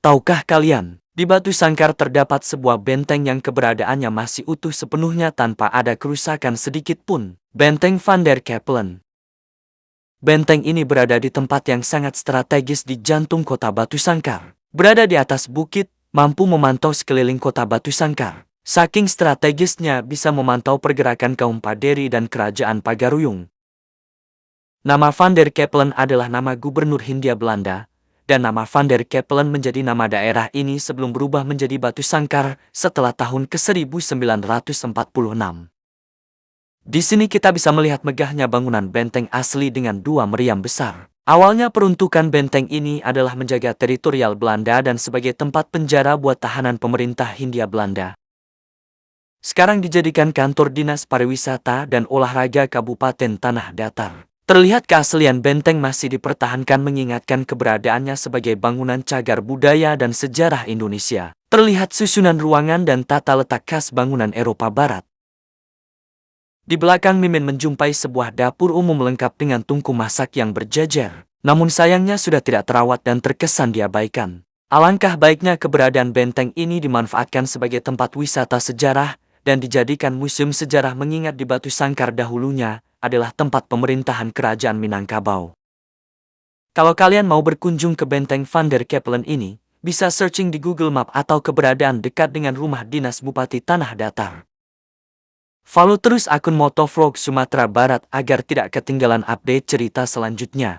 Tahukah kalian, di Batu Sangkar terdapat sebuah benteng yang keberadaannya masih utuh sepenuhnya tanpa ada kerusakan sedikit pun, Benteng Van der Capellen. Benteng ini berada di tempat yang sangat strategis di jantung kota Batu Sangkar. Berada di atas bukit, mampu memantau sekeliling kota Batu Sangkar. Saking strategisnya bisa memantau pergerakan kaum Paderi dan kerajaan Pagaruyung. Nama Van der Capellen adalah nama gubernur Hindia Belanda, dan nama Van der Capellen menjadi nama daerah ini sebelum berubah menjadi Batu Sangkar setelah tahun ke-1946. Di sini kita bisa melihat megahnya bangunan benteng asli dengan dua meriam besar. Awalnya peruntukan benteng ini adalah menjaga teritorial Belanda dan sebagai tempat penjara buat tahanan pemerintah Hindia Belanda. Sekarang dijadikan kantor Dinas Pariwisata dan Olahraga Kabupaten Tanah Datar. Terlihat keaslian benteng masih dipertahankan mengingatkan keberadaannya sebagai bangunan cagar budaya dan sejarah Indonesia. Terlihat susunan ruangan dan tata letak khas bangunan Eropa Barat. Di belakang Mimin menjumpai sebuah dapur umum lengkap dengan tungku masak yang berjejer. Namun sayangnya sudah tidak terawat dan terkesan diabaikan. Alangkah baiknya keberadaan benteng ini dimanfaatkan sebagai tempat wisata sejarah dan dijadikan museum sejarah mengingat di Batu Sangkar dahulunya adalah tempat pemerintahan kerajaan Minangkabau. Kalau kalian mau berkunjung ke benteng Van der Capellen ini, bisa searching di Google Map atau keberadaan dekat dengan rumah dinas Bupati Tanah Datar. Follow terus akun Motovlog Sumatera Barat agar tidak ketinggalan update cerita selanjutnya.